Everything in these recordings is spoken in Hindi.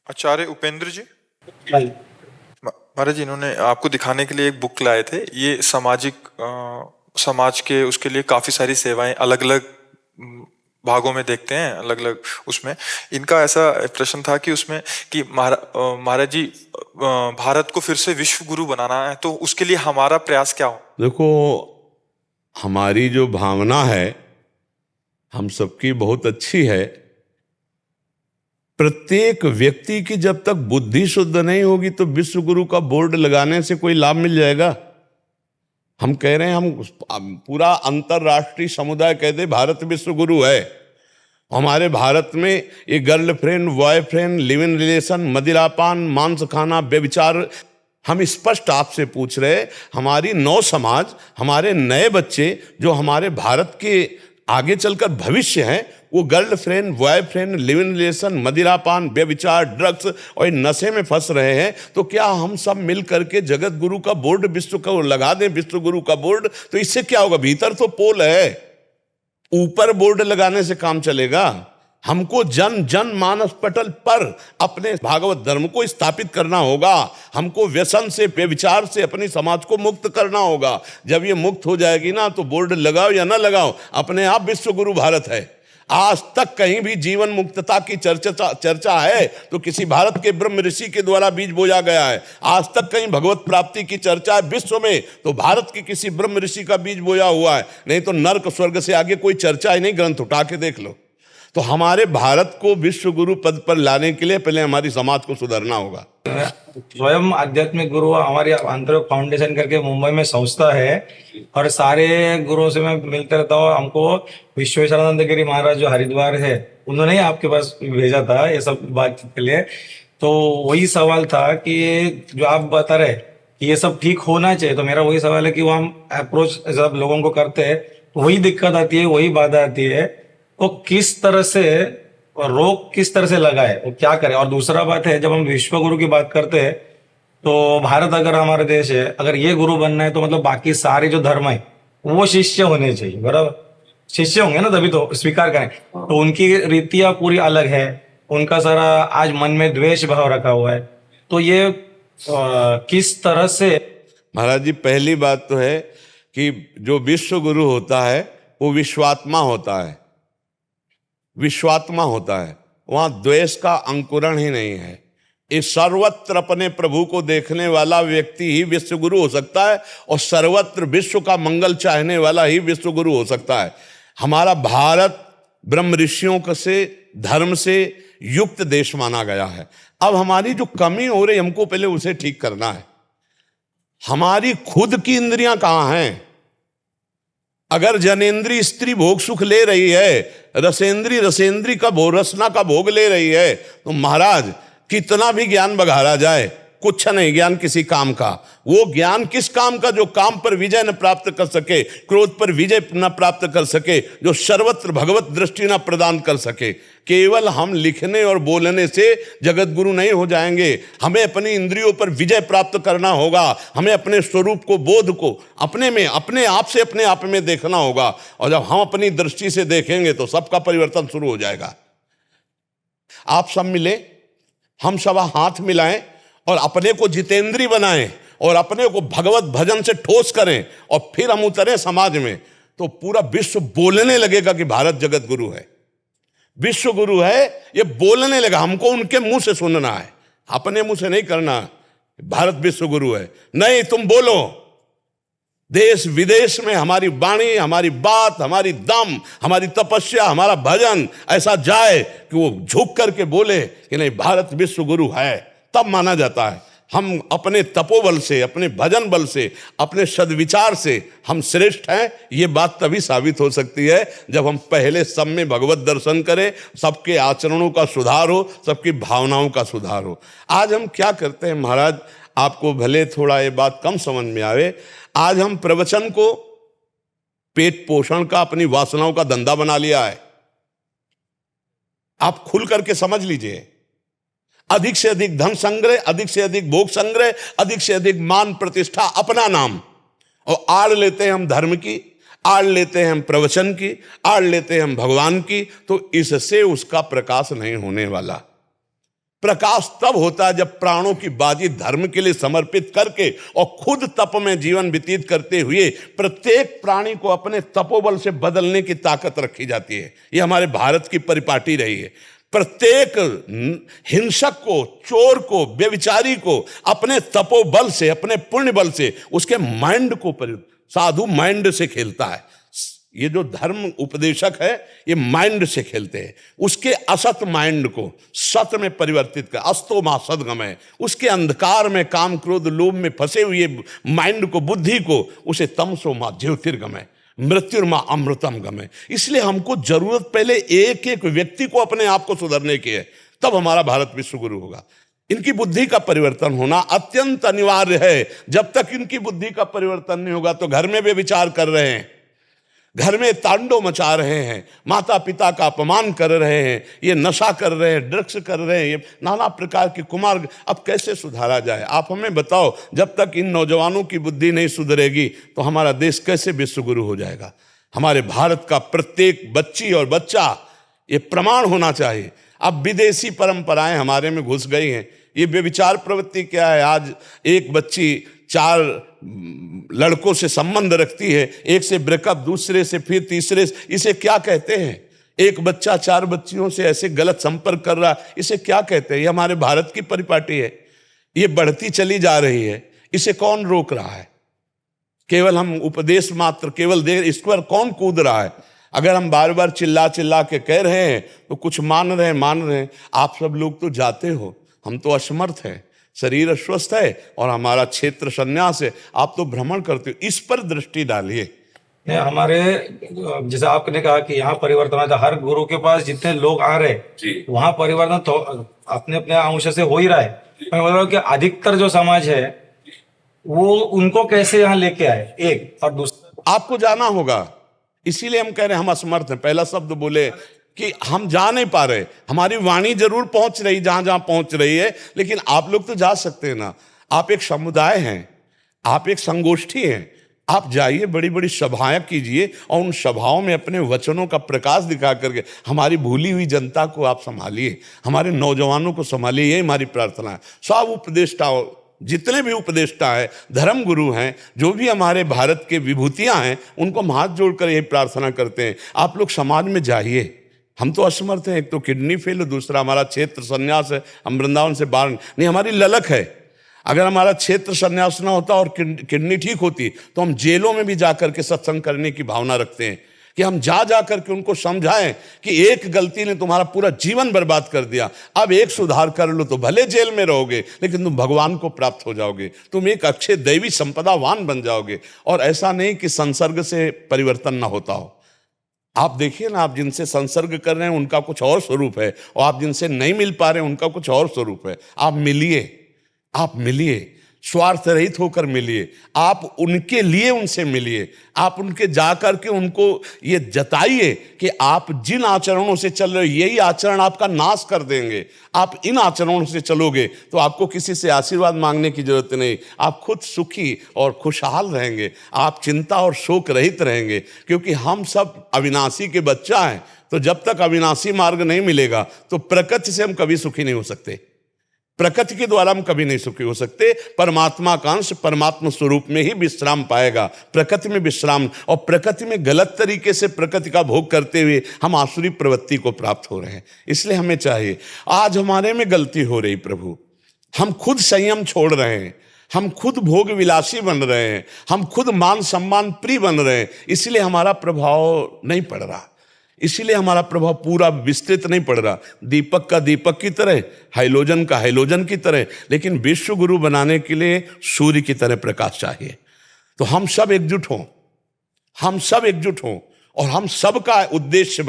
आचार्य उपेंद्र जी, भाई। महाराज जी इन्होंने आपको दिखाने के लिए एक बुक लाए थे। ये सामाजिक समाज के उसके लिए काफी सारी सेवाएं अलग अलग भागों में देखते हैं, अलग अलग उसमें इनका ऐसा प्रश्न था कि उसमें कि महाराज जी भारत को फिर से विश्व गुरु बनाना है तो उसके लिए हमारा प्रयास क्या हो? देखो, हमारी जो भावना है हम सबकी बहुत अच्छी है। प्रत्येक व्यक्ति की जब तक बुद्धि शुद्ध नहीं होगी तो विश्व गुरु का बोर्ड लगाने से कोई लाभ मिल जाएगा? हम कह रहे हैं, हम पूरा अंतरराष्ट्रीय समुदाय कह दे भारत विश्व गुरु है। हमारे भारत में ये girlfriend, boyfriend, live in relation, मदिरापान, मांस खाना, व्यभिचार, हम स्पष्ट आपसे पूछ रहे, हमारी नौ समाज, हमारे नए बच्चे जो हमारे भारत के आगे चलकर भविष्य हैं, वो girlfriend, boyfriend, live in relation, मदिरापान, व्यभिचार, ड्रग्स और नशे में फंस रहे हैं। तो क्या हम सब मिल करके जगत गुरु का बोर्ड विश्व का लगा दें, विश्व गुरु का बोर्ड? तो इससे क्या होगा? भीतर तो पोल है, ऊपर बोर्ड लगाने से काम चलेगा? हमको जन जन मानस पटल पर अपने भागवत धर्म को स्थापित करना होगा। हमको व्यसन से, व्यभिचार से अपनी समाज को मुक्त करना होगा। जब ये मुक्त हो जाएगी ना, तो बोर्ड लगाओ या ना लगाओ, अपने आप विश्व गुरु भारत है। आज तक कहीं भी जीवन मुक्तता की चर्चा है तो किसी भारत के ब्रह्म ऋषि के द्वारा बीज बोया गया है। आज तक कहीं भगवत प्राप्ति की चर्चा है विश्व में तो भारत के किसी ब्रह्म ऋषि का बीज बोया हुआ है। नहीं तो नर्क स्वर्ग से आगे कोई चर्चा ही नहीं, ग्रंथ उठा के देख लो। तो हमारे भारत को विश्व गुरु पद पर लाने के लिए पहले हमारी समाज को सुधारना होगा। स्वयं आध्यात्मिक गुरु हमारी आंतरिक फाउंडेशन करके मुंबई में संस्था है और सारे गुरुओं से मैं मिलते रहता हूँ। हमको विश्वेश्वरानंद गिरी महाराज जो हरिद्वार है, उन्होंने ही आपके पास भेजा था ये सब बातचीत के लिए। तो वही सवाल था कि जो आप बता रहे कि ये सब ठीक होना चाहिए, तो मेरा वही सवाल है कि वो हम अप्रोच जब लोगों को करते हैं तो वही दिक्कत आती है, वही बाधा आती है। तो किस तरह से रोक किस तरह से लगाए, वो क्या करे? और दूसरा बात है, जब हम विश्व गुरु की बात करते हैं तो भारत अगर हमारा देश है, अगर ये गुरु बनना है तो मतलब बाकी सारे जो धर्म है वो शिष्य होने चाहिए, बराबर? शिष्य होंगे ना तभी तो स्वीकार करें। तो उनकी रीतियां पूरी अलग है, उनका सारा आज मन में द्वेष भाव रखा हुआ है। तो ये किस तरह से? महाराज जी, पहली बात तो है कि जो विश्व गुरु होता है वो विश्वात्मा होता है, विश्वात्मा होता है। वहां द्वेष का अंकुरण ही नहीं है। इस सर्वत्र अपने प्रभु को देखने वाला व्यक्ति ही विश्व गुरु हो सकता है और सर्वत्र विश्व का मंगल चाहने वाला ही विश्व गुरु हो सकता है। हमारा भारत ब्रह्म ऋषियों से, धर्म से युक्त देश माना गया है। अब हमारी जो कमी हो रही, हमको पहले उसे ठीक करना है। हमारी खुद की इंद्रियां कहां हैं? अगर जनेन्द्रीय स्त्री भोग सुख ले रही है, रसेंद्री का भोग, रसना का भोग ले रही है, तो महाराज कितना भी ज्ञान बघारा जाए, कुछ नहीं ज्ञान किसी काम का। वो ज्ञान किस काम का? जो काम पर विजय न प्राप्त कर सके, क्रोध पर विजय न प्राप्त कर सके, जो सर्वत्र भगवत दृष्टि न प्रदान कर सके। केवल हम लिखने और बोलने से जगत गुरु नहीं हो जाएंगे। हमें अपनी इंद्रियों पर विजय प्राप्त करना होगा। हमें अपने स्वरूप को, बोध को अपने में, अपने आप से अपने आप में देखना होगा। और जब हम अपनी दृष्टि से देखेंगे तो सबका परिवर्तन शुरू हो जाएगा। आप सब मिले, हम सब हाथ मिलाएं और अपने को जितेंद्री बनाएं और अपने को भगवत भजन से ठोस करें और फिर हम उतरे समाज में, तो पूरा विश्व बोलने लगेगा कि भारत जगत गुरु है, विश्व गुरु है। ये बोलने लगा। हमको उनके मुंह से सुनना है, अपने मुंह से नहीं करना। भारत विश्व गुरु है, नहीं तुम बोलो। देश विदेश में हमारी वाणी, हमारी बात, हमारी दम, हमारी तपस्या, हमारा भजन ऐसा जाए कि वो झुक करके बोले कि नहीं भारत विश्व गुरु है, तब माना जाता है। हम अपने तपोबल से, अपने भजन बल से, अपने सद्विचार से हम श्रेष्ठ हैं, ये बात तभी साबित हो सकती है जब हम पहले सब में भगवत दर्शन करें, सबके आचरणों का सुधार हो, सबकी भावनाओं का सुधार हो। आज हम क्या करते हैं महाराज, आपको भले थोड़ा ये बात कम समझ में आवे, आज हम प्रवचन को पेट पोषण का, अपनी वासनाओं का धंधा बना लिया है। आप खुल करके समझ लीजिए। अधिक से अधिक धन संग्रह, अधिक से अधिक भोग संग्रह, अधिक से अधिक मान प्रतिष्ठा, अपना नाम, और आड़ लेते हैं हम धर्म की, आड़ लेते हैं हम प्रवचन की, आड़ लेते हैं हम भगवान की। तो इससे उसका प्रकाश नहीं होने वाला। प्रकाश तब होता है जब प्राणों की बाजी धर्म के लिए समर्पित करके और खुद तप में जीवन व्यतीत करते हुए प्रत्येक प्राणी को अपने तपोबल से बदलने की ताकत रखी जाती है। ये हमारे भारत की परिपाटी रही है। प्रत्येक हिंसक को, चोर को, व्यभिचारी को अपने तपोबल से, अपने पुण्य बल से उसके माइंड को साधु माइंड से खेलता है। ये जो धर्म उपदेशक है ये माइंड से खेलते हैं। उसके असत माइंड को सत में परिवर्तित कर, अस्तो मा सदगमय, उसके अंधकार में काम क्रोध लोभ में फंसे हुए माइंड को, बुद्धि को, उसे तमसो मा ज्योतिर्गमय, मृत्युर्मा अमृतम गमय। इसलिए हमको जरूरत पहले एक एक व्यक्ति को अपने आप को सुधरने की है, तब हमारा भारत विश्व गुरु होगा। इनकी बुद्धि का परिवर्तन होना अत्यंत अनिवार्य है। जब तक इनकी बुद्धि का परिवर्तन नहीं होगा तो घर में वे विचार कर रहे हैं, घर में तांडव मचा रहे हैं, माता पिता का अपमान कर रहे हैं, ये नशा कर रहे हैं, ड्रग्स कर रहे हैं, ये नाना प्रकार के कुमार्ग। अब कैसे सुधारा जाए? आप हमें बताओ। जब तक इन नौजवानों की बुद्धि नहीं सुधरेगी तो हमारा देश कैसे विश्वगुरु हो जाएगा? हमारे भारत का प्रत्येक बच्ची और बच्चा ये प्रमाण होना चाहिए। अब विदेशी परंपराएं हमारे में घुस गई हैं। ये व्यभिचार प्रवृत्ति क्या है? आज एक बच्ची 4 लड़कों से संबंध रखती है, एक से ब्रेकअप, दूसरे से, फिर तीसरे से। इसे क्या कहते हैं? एक बच्चा 4 बच्चियों से ऐसे गलत संपर्क कर रहा, इसे क्या कहते हैं? ये हमारे भारत की परिपाटी है। ये बढ़ती चली जा रही है, इसे कौन रोक रहा है? केवल हम उपदेश मात्र केवल दे, इस पर कौन कूद रहा है? अगर हम बार बार चिल्ला चिल्ला के कह रहे हैं तो कुछ मान रहे हैं। आप सब लोग तो जाते हो, हम तो असमर्थ हैं, शरीर अस्वस्थ है और हमारा क्षेत्र संन्यास है। आप तो भ्रमण करते हो, इस पर दृष्टि डालिए। हमारे जैसे आपने कहा कि यहाँ परिवर्तन आता, हर गुरु के पास जितने लोग आ रहे वहाँ परिवर्तन तो अपने अपने अंश से हो ही रहा है। मैं बोल रहा हूँ कि अधिकतर जो समाज है वो उनको कैसे यहाँ लेके आए, एक और दूसरा आपको जाना होगा। इसीलिए हम कह रहे हैं हम असमर्थ हैं। पहला शब्द बोले कि हम जा नहीं पा रहे। हमारी वाणी जरूर पहुंच रही जहां जहां पहुंच रही है, लेकिन आप लोग तो जा सकते हैं ना। आप एक समुदाय हैं, आप एक संगोष्ठी हैं, आप जाइए, बड़ी बड़ी सभाएं कीजिए और उन सभाओं में अपने वचनों का प्रकाश दिखा करके हमारी भूली हुई जनता को आप संभालिए, हमारे नौजवानों को संभालिए। यही हमारी प्रार्थना है। सब उपदेष्टा, जितने भी उपदेष्टा हैं, धर्म गुरु हैं, जो भी हमारे भारत के विभूतियां हैं, उनको हम हाथ जोड़कर यही प्रार्थना करते हैं, आप लोग समाज में जाइए। हम तो असमर्थ हैं, एक तो किडनी फेल है, दूसरा हमारा क्षेत्र संन्यास है, हम वृंदावन से बाहर नहीं। हमारी ललक है। अगर हमारा क्षेत्र संन्यास ना होता और किडनी ठीक होती तो हम जेलों में भी जाकर के सत्संग करने की भावना रखते हैं कि हम जा करके उनको समझाएं कि एक गलती ने तुम्हारा पूरा जीवन बर्बाद कर दिया, अब एक सुधार कर लो तो भले जेल में रहोगे लेकिन तुम भगवान को प्राप्त हो जाओगे, तुम एक अच्छे दैवी संपदावान बन जाओगे। और ऐसा नहीं कि संसर्ग से परिवर्तन ना होता हो। आप देखिए ना, आप जिनसे संसर्ग कर रहे हैं उनका कुछ और स्वरूप है और आप जिनसे नहीं मिल पा रहे हैं उनका कुछ और स्वरूप है। आप मिलिए, स्वार्थ रहित होकर मिलिए, आप उनके लिए उनसे मिलिए, आप उनके जाकर के उनको ये जताइए कि आप जिन आचरणों से चल रहे हो यही आचरण आपका नाश कर देंगे। आप इन आचरणों से चलोगे तो आपको किसी से आशीर्वाद मांगने की जरूरत नहीं, आप खुद सुखी और खुशहाल रहेंगे, आप चिंता और शोक रहित रहेंगे। क्योंकि हम सब अविनाशी के बच्चा हैं, तो जब तक अविनाशी मार्ग नहीं मिलेगा तो प्रकृति से हम कभी सुखी नहीं हो सकते, प्रकृति के द्वारा हम कभी नहीं सुखी हो सकते। परमात्मा का अंश परमात्मा स्वरूप में ही विश्राम पाएगा, प्रकृति में विश्राम। और प्रकृति में गलत तरीके से प्रकृति का भोग करते हुए हम आसुरी प्रवृत्ति को प्राप्त हो रहे हैं। इसलिए हमें चाहिए, आज हमारे में गलती हो रही प्रभु, हम खुद संयम छोड़ रहे हैं, हम खुद भोग विलासी बन रहे हैं, हम खुद मान सम्मान प्रिय बन रहे हैं। इसलिए हमारा प्रभाव नहीं पड़ रहा, इसीलिए हमारा प्रभाव पूरा विस्तृत नहीं पड़ रहा। दीपक का दीपक की तरह, हाइलोजन का हाइलोजन की तरह, लेकिन विश्व गुरु बनाने के लिए सूर्य की तरह प्रकाश चाहिए। तो हम सब एकजुट हों, और हम सबका उद्देश्य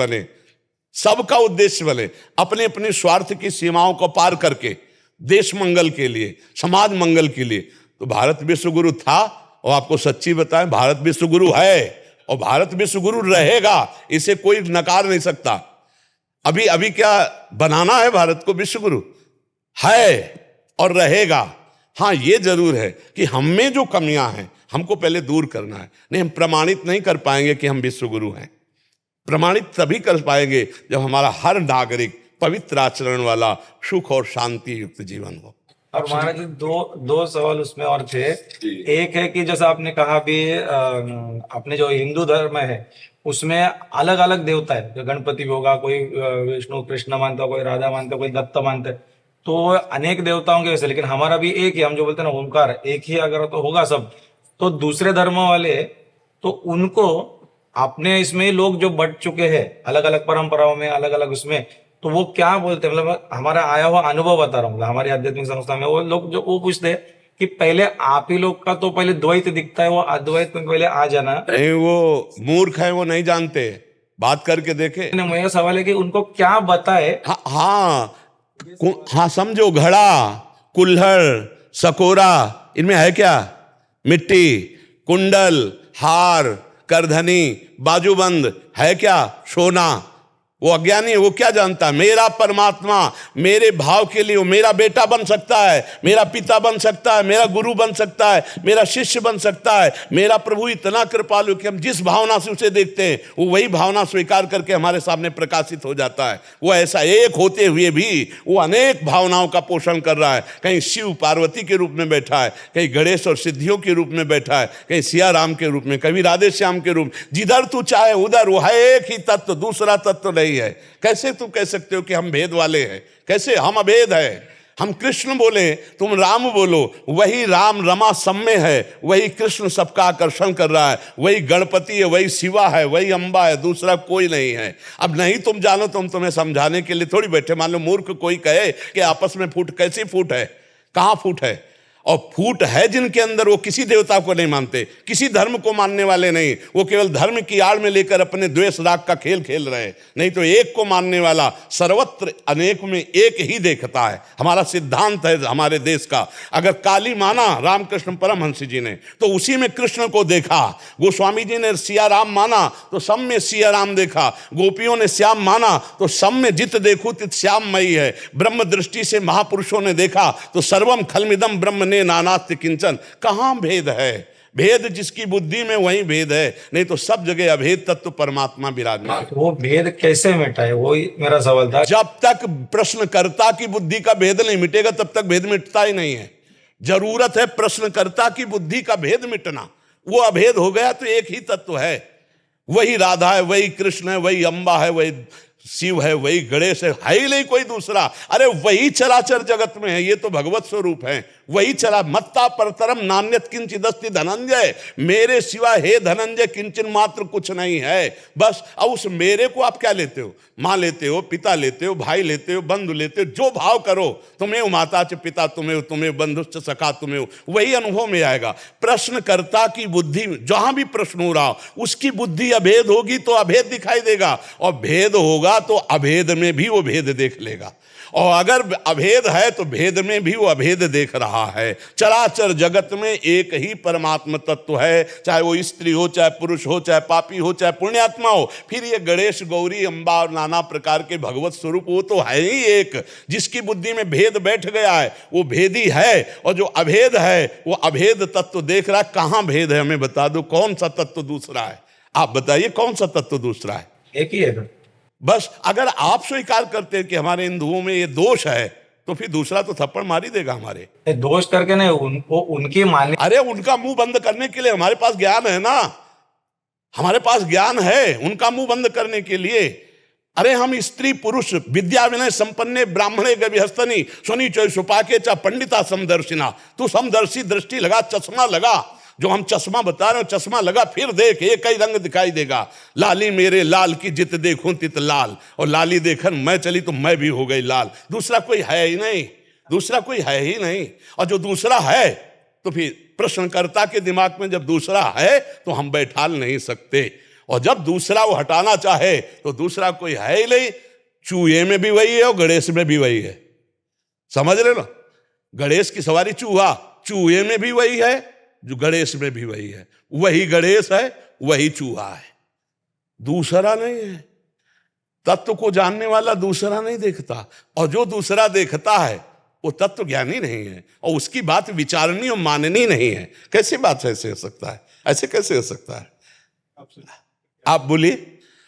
बने, अपने अपने स्वार्थ की सीमाओं को पार करके देश मंगल के लिए, समाज मंगल के लिए। तो भारत विश्व गुरु था, और आपको सच्ची बताएं, भारत विश्व गुरु है और भारत विश्व गुरु रहेगा, इसे कोई नकार नहीं सकता। अभी क्या बनाना है भारत को विश्व गुरु है और रहेगा। हाँ, ये जरूर है कि हम में जो कमियां हैं हमको पहले दूर करना है। नहीं, हम प्रमाणित नहीं कर पाएंगे कि हम विश्व गुरु हैं। प्रमाणित तभी कर पाएंगे जब हमारा हर नागरिक पवित्र आचरण वाला सुख और शांति युक्त जीवन हो। और महाराज जी दो सवाल उसमें और थे। एक है कि जैसा आपने कहा भी अपने जो हिंदू धर्म है उसमें अलग अलग देवता है, जो गणपति भी होगा, कोई विष्णु कृष्ण मानता है, कोई राधा मानता है, कोई दत्त मानता है, तो अनेक देवताओं के वैसे, लेकिन हमारा भी एक ही, हम जो बोलते हैं ना ओमकार, एक ही अगर तो होगा सब। तो दूसरे धर्म वाले तो उनको अपने इसमें लोग जो बट चुके हैं अलग अलग परंपराओं में, अलग अलग उसमें, तो वो क्या बोलते हैं, मतलब हमारा आया हुआ अनुभव बता रहा हूँ, हमारी आध्यात्मिक संस्था में वो लोग जो वो पूछते हैं कि पहले आप ही लोग का तो पहले द्वैत दिखता है, वो अद्वैत में पहले आ जाना। नहीं, वो मूर्ख है, वो नहीं जानते, बात करके देखे। मेरा सवाल है कि उनको क्या बताए। हाँ, समझो, घड़ा, कुल्हड़, सकोरा, इनमें है क्या? मिट्टी, कुंडल, हार, करधनी, बाजूबंद, है क्या? सोना। वो अज्ञानी है, वो क्या जानता है? मेरा परमात्मा मेरे भाव के लिए वो मेरा बेटा बन सकता है, मेरा पिता बन सकता है, मेरा गुरु बन सकता है, मेरा शिष्य बन सकता है। मेरा प्रभु इतना कृपालु कि हम जिस भावना से उसे देखते हैं वो वही भावना स्वीकार करके हमारे सामने प्रकाशित हो जाता है। वो ऐसा एक होते हुए भी वो अनेक भावनाओं का पोषण कर रहा है। कहीं शिव पार्वती के रूप में बैठा है, कहीं गणेश और सिद्धियों के रूप में बैठा है, कहीं सिया राम के रूप में, कभी राधे श्याम के रूप। जिधर तू चाहे उधर वो है एक ही तत्व, दूसरा तत्व नहीं है। कैसे तुम कह सकते हो कि हम भेद वाले हैं? कैसे? हम अभेद है। हम कृष्ण बोले, तुम राम बोलो, वही राम रमा सब में है, वही कृष्ण सबका आकर्षण कर रहा है, वही गणपति है, वही शिवा है, वही अंबा है, दूसरा कोई नहीं है। अब नहीं तुम जानो तो हम तुम्हें समझाने के लिए थोड़ी बैठे। मान लो मूर्ख कोई कहे कि आपस में फूट, कैसी फूट है? कहाँ फूट है? और फूट है जिनके अंदर, वो किसी देवता को नहीं मानते, किसी धर्म को मानने वाले नहीं, वो केवल धर्म की आड़ में लेकर अपने द्वेष राग का खेल खेल रहे हैं। नहीं तो एक को मानने वाला सर्वत्र अनेक में एक ही देखता है। हमारा सिद्धांत है हमारे देश का। अगर काली माना रामकृष्ण परमहंस जी ने तो उसी में कृष्ण को देखा, गोस्वामी जी ने सिया राम माना तो सब में सिया राम देखा, गोपियों ने श्याम माना तो सब में जित देखो तित श्याममयी है। ब्रह्म दृष्टि से महापुरुषों ने देखा तो सर्वम खलमिदम ब्रह्म नानास्ति किंचन। कहां भेद है? भेद जिसकी बुद्धि में वही भेद है, नहीं तो सब जगह अभेद तत्व परमात्मा विराजमान। वो भेद कैसे मिटाए, वो मेरा सवाल था। जब तक प्रश्नकर्ता की बुद्धि का भेद नहीं मिटेगा तब तक भेद मिटता ही नहीं है। जरूरत है प्रश्नकर्ता की बुद्धि का भेद मिटना। वो अभेद हो गया तो एक ही तत्व है, वही राधा है, वही कृष्ण है, वही अंबा है, वही शिव है, वही गणेश है ही नहीं कोई दूसरा। अरे वही चराचर जगत में है, ये तो भगवत स्वरूप है। वही चला मत्ता परतरम नान्यत किंचिदस्ति धनंजय। मेरे सिवा हे धनंजय किंचन मात्र कुछ नहीं है। बस अब उस मेरे को आप क्या लेते हो? माँ लेते हो, पिता लेते हो, भाई लेते हो, बंधु लेते हो, जो भाव करो। तुम्हें माता च पिता तुम्हें, तुम्हें बंधुश्च सखा तुम्हें, वही अनुभव में आएगा। प्रश्नकर्ता की बुद्धि जहां भी प्रश्न हो रहा उसकी बुद्धि अभेद होगी तो अभेद दिखाई देगा, और भेद होगा तो अभेद में भी वो भेद देख लेगा। और अगर अभेद है तो भेद में भी वो अभेद देख रहा है। चराचर जगत में एक ही परमात्मा तत्व है, चाहे वो स्त्री हो, चाहे पुरुष हो, चाहे पापी हो, चाहे पुण्यात्मा हो। फिर ये गणेश, गौरी, अंबा और नाना प्रकार के भगवत स्वरूप वो तो है ही एक। जिसकी बुद्धि में भेद बैठ गया है वो भेदी है, और जो अभेद है वो अभेद तत्व देख रहा है। कहाँ भेद है हमें बता दो, कौन सा तत्व दूसरा है? आप बताइए कौन सा तत्व दूसरा है? एक ही है। बस अगर आप स्वीकार करते हैं कि हमारे हिंदुओं में ये दोष है तो फिर दूसरा तो थप्पड़ मार ही देगा हमारे। दोष करके नहीं, उनको उनकी मान्य। अरे उनका मुंह बंद करने के लिए हमारे पास ज्ञान है ना, हमारे पास ज्ञान है उनका मुंह बंद करने के लिए। अरे हम स्त्री पुरुष विद्या विनय संपन्ने ब्राह्मणे गविहस्तनी सुनी चोय सुपाके चा पंडिता समदर्शिना। तू समदर्शी दृष्टि लगा, चश्मा लगा, जो हम चश्मा बता रहे हो चश्मा लगा, फिर देख एक ही रंग दिखाई देगा। लाली मेरे लाल की जित देखूं तित लाल, और लाली देखकर मैं चली तो मैं भी हो गई लाल। दूसरा कोई है ही नहीं, दूसरा कोई है ही नहीं। और जो दूसरा है तो फिर प्रश्नकर्ता के दिमाग में जब दूसरा है तो हम बैठा नहीं सकते, और जब दूसरा वो हटाना चाहे तो दूसरा कोई है ही नहीं। चूहे में भी वही है और गणेश में भी वही है, समझ रहे ना? गणेश की सवारी चूहा, चूहे में भी वही है, जो गणेश में भी वही है। वही गणेश है, वही चूहा है, दूसरा नहीं है। तत्व को जानने वाला दूसरा नहीं देखता, और जो दूसरा देखता है वो तत्व ज्ञानी नहीं है, और उसकी बात विचारनी और माननी नहीं है। कैसी बात ऐसे हो सकता है? ऐसे कैसे हो सकता है? आप बोलिए।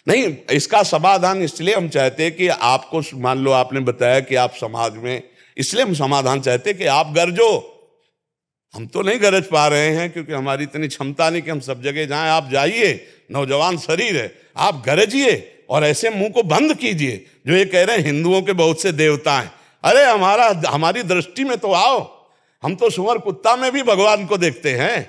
नहीं, इसका समाधान इसलिए हम चाहते हैं कि आपको, मान लो आपने बताया कि आप समाज में, इसलिए हम समाधान चाहते हैं कि आप गरजो। हम तो नहीं गरज पा रहे हैं क्योंकि हमारी इतनी क्षमता नहीं कि हम सब जगह जाएं। आप जाइए, नौजवान शरीर है, आप गरजिए और ऐसे मुंह को बंद कीजिए जो ये कह रहे हैं हिंदुओं के बहुत से देवता हैं। अरे हमारी दृष्टि में तो आओ। हम तो सुअर कुत्ता में भी भगवान को देखते हैं।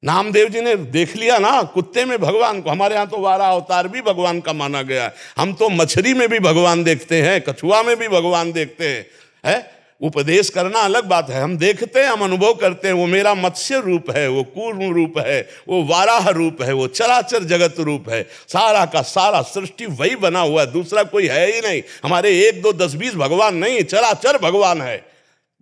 नामदेव जी ने देख लिया ना कुत्ते में भगवान को। हमारे यहाँ तो 12 अवतार भी भगवान का माना गया है। हम तो मछली में भी भगवान देखते हैं, कछुआ में भी भगवान देखते हैं। है उपदेश करना अलग बात है, हम देखते हैं, हम अनुभव करते हैं। वो मेरा मत्स्य रूप है, वो कूर्म रूप है, वो वाराह रूप है, वो चराचर जगत रूप है। सारा का सारा सृष्टि वही बना हुआ है, दूसरा कोई है ही नहीं। हमारे 1 2 10 20 भगवान नहीं, चराचर भगवान है।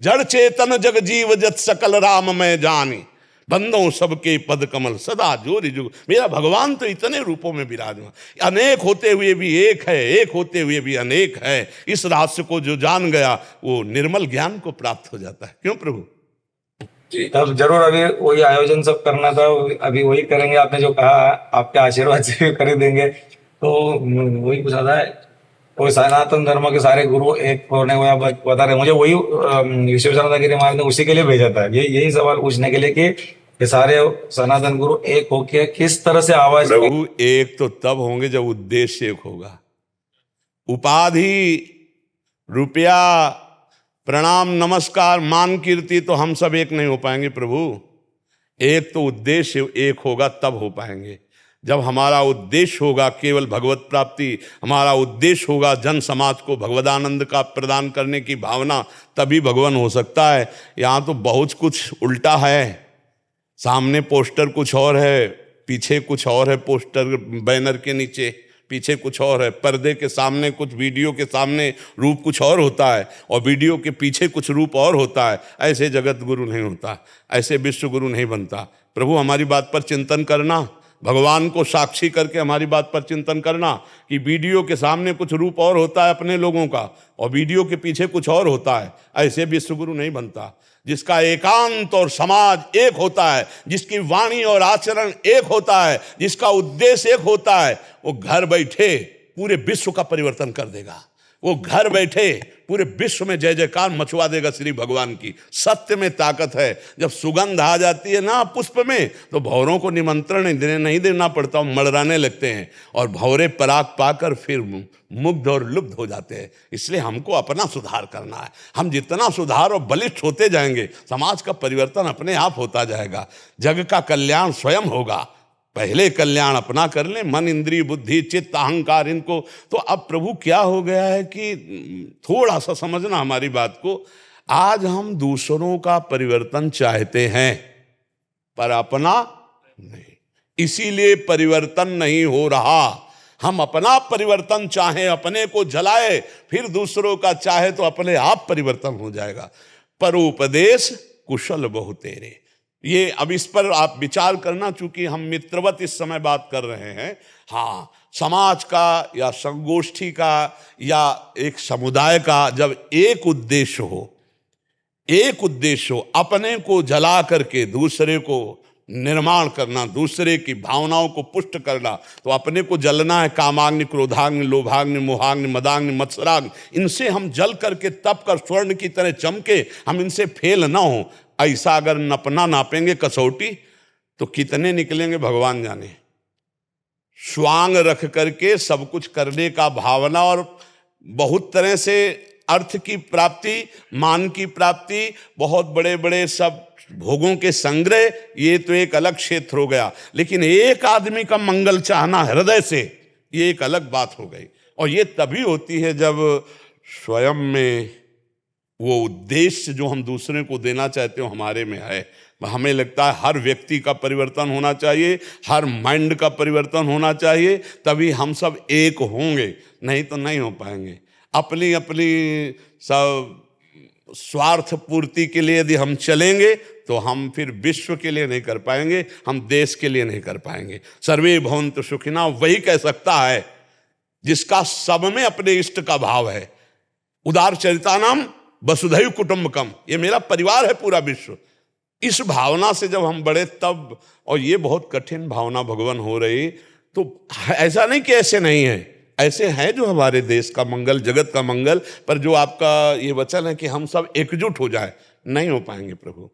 जड़ चेतन जग जीव जत सकल राम मैं जानी, बंदों सबके पद कमल सदा जोरि जुग। मेरा भगवान तो इतने रूपों में विराजमान, अनेक होते हुए भी एक है, एक होते हुए भी अनेक है। इस रहस्य को जो जान गया वो निर्मल ज्ञान को प्राप्त हो जाता है। क्यों प्रभु? तब जरूर अभी वही आयोजन सब करना था, अभी वही करेंगे। आपने जो कहा आपके आशीर्वाद से कर देंगे। तो वही पूछा था, वो सनातन धर्म के सारे गुरु एक होने हुए आप बता रहे। मुझे वही विश्वेश्वरानंद गिरी महाराज ने उसी के लिए भेजा था, यही सवाल पूछने के लिए कि ये सारे सनातन गुरु एक होके किस तरह से आवाज। प्रभु एक तो तब होंगे जब उद्देश्य एक होगा। उपाधि, रुपया, प्रणाम, नमस्कार, मान, कीर्ति तो हम सब एक नहीं हो पाएंगे प्रभु। एक तो उद्देश्य एक होगा तब हो पाएंगे। जब हमारा उद्देश्य होगा केवल भगवत प्राप्ति, हमारा उद्देश्य होगा जन समाज को भगवदानंद का प्रदान करने की भावना, तभी भगवान हो सकता है। यहाँ तो बहुत कुछ उल्टा है। सामने पोस्टर कुछ और है, पीछे कुछ और है। पोस्टर बैनर के नीचे पीछे कुछ और है, पर्दे के सामने कुछ, वीडियो के सामने रूप कुछ और होता है और वीडियो के पीछे कुछ रूप और होता है। ऐसे जगत गुरु नहीं होता, ऐसे विश्व गुरु नहीं बनता। प्रभु हमारी बात पर चिंतन करना, भगवान को साक्षी करके हमारी बात पर चिंतन करना कि वीडियो के सामने कुछ रूप और होता है अपने लोगों का और वीडियो के पीछे कुछ और होता है। ऐसे विश्व गुरु नहीं बनता। जिसका एकांत और समाज एक होता है, जिसकी वाणी और आचरण एक होता है, जिसका उद्देश्य एक होता है, वो घर बैठे पूरे विश्व का परिवर्तन कर देगा। वो घर बैठे पूरे विश्व में जय जयकार मचवा देगा श्री भगवान की। सत्य में ताकत है। जब सुगंध आ जाती है ना पुष्प में, तो भौरों को निमंत्रण नहीं देना पड़ता, वो मड़राने लगते हैं और भौरे पराग पाकर फिर मुग्ध और लुब्ध हो जाते हैं। इसलिए हमको अपना सुधार करना है। हम जितना सुधार और बलिष्ठ होते जाएंगे, समाज का परिवर्तन अपने आप होता जाएगा। जग का कल्याण स्वयं होगा। पहले कल्याण अपना कर लें, मन, इंद्रिय, बुद्धि, चित्त, अहंकार, इनको। तो अब प्रभु क्या हो गया है कि थोड़ा सा समझना हमारी बात को। आज हम दूसरों का परिवर्तन चाहते हैं पर अपना नहीं, इसीलिए परिवर्तन नहीं हो रहा। हम अपना परिवर्तन चाहें, अपने को जलाए, फिर दूसरों का चाहे तो अपने आप परिवर्तन हो जाएगा। परोपदेश कुशल बहु तेरे। ये अब इस पर आप विचार करना, चूंकि हम मित्रवत इस समय बात कर रहे हैं। हाँ, समाज का या संगोष्ठी का या एक समुदाय का जब एक उद्देश्य हो, एक उद्देश्य हो, अपने को जला करके दूसरे को निर्माण करना, दूसरे की भावनाओं को पुष्ट करना, तो अपने को जलना है। कामाग्नि, क्रोधाग्नि, लोभाग्नि, मोहाग्नि, मदाग्नि, मत्सराग्नि, इनसे हम जल करके तप कर स्वर्ण की तरह चमके, हम इनसे फेल ना हो। ऐसा अगर अपना नापेंगे कसौटी तो कितने निकलेंगे भगवान जाने। स्वांग रख करके सब कुछ करने का भावना और बहुत तरह से अर्थ की प्राप्ति, मान की प्राप्ति, बहुत बड़े बड़े सब भोगों के संग्रह, ये तो एक अलग क्षेत्र हो गया। लेकिन एक आदमी का मंगल चाहना हृदय से, ये एक अलग बात हो गई। और ये तभी होती है जब स्वयं में वो उद्देश्य जो हम दूसरे को देना चाहते हो हमारे में है। हमें लगता है हर व्यक्ति का परिवर्तन होना चाहिए, हर माइंड का परिवर्तन होना चाहिए, तभी हम सब एक होंगे, नहीं तो नहीं हो पाएंगे। अपनी अपनी सब स्वार्थ पूर्ति के लिए यदि हम चलेंगे तो हम फिर विश्व के लिए नहीं कर पाएंगे, हम देश के लिए नहीं कर पाएंगे। सर्वे भवन्तु सुखिनः वही कह सकता है जिसका सब में अपने इष्ट का भाव है। उदार चरितानाम वसुधैव कुटुंबकम, ये मेरा परिवार है पूरा विश्व। इस भावना से जब हम बढ़े तब, और ये बहुत कठिन भावना भगवान हो रही, तो ऐसा नहीं कि ऐसे नहीं है, ऐसे हैं जो हमारे देश का मंगल, जगत का मंगल, पर जो आपका ये वचन है कि हम सब एकजुट हो जाए, नहीं हो पाएंगे प्रभु।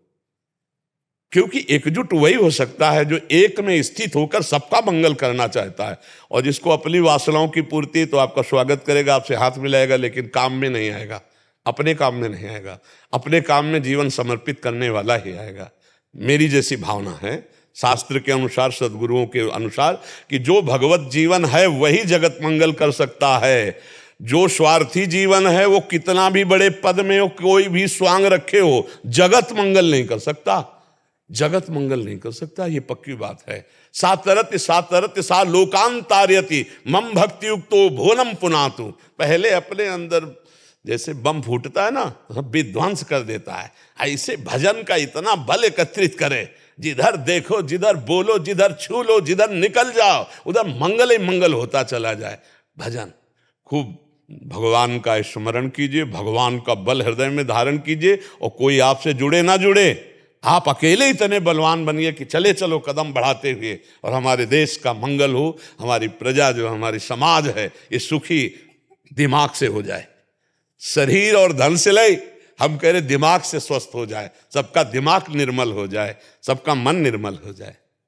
क्योंकि एकजुट वही हो सकता है जो एक में स्थित होकर सबका मंगल करना चाहता है, और जिसको अपनी वासनाओं की पूर्ति, तो आपका स्वागत करेगा, आपसे हाथ मिलाएगा, लेकिन काम में नहीं आएगा, अपने काम में नहीं आएगा, अपने काम में जीवन समर्पित करने वाला ही आएगा। मेरी जैसी भावना है शास्त्र के अनुसार, सदगुरुओं के अनुसार, कि जो भगवत जीवन है वही जगत मंगल कर सकता है। जो स्वार्थी जीवन है वो कितना भी बड़े पद में हो, कोई भी स्वांग रखे हो, जगत मंगल नहीं कर सकता, जगत मंगल नहीं कर सकता, ये पक्की बात है। सातरत सातरत सा लोकांतार्यति मम भक्ति युक्तो भुवनम पुनातु। पहले अपने अंदर जैसे बम फूटता है ना, विध्वंस कर देता है, ऐसे भजन का इतना बल एकत्रित करे, जिधर देखो, जिधर बोलो, जिधर छू लो, जिधर निकल जाओ, उधर मंगल ही मंगल होता चला जाए। भजन खूब भगवान का स्मरण कीजिए, भगवान का बल हृदय में धारण कीजिए, और कोई आपसे जुड़े ना जुड़े, आप अकेले इतने बलवान बनिए कि चले चलो कदम बढ़ाते हुए, और हमारे देश का मंगल हो, हमारी प्रजा जो हमारी समाज है ये सुखी दिमाग से हो जाए, शरीर और धन से ले, हम कह रहे दिमाग से स्वस्थ हो जाए, सबका दिमाग निर्मल हो जाए, सबका मन निर्मल हो जाए।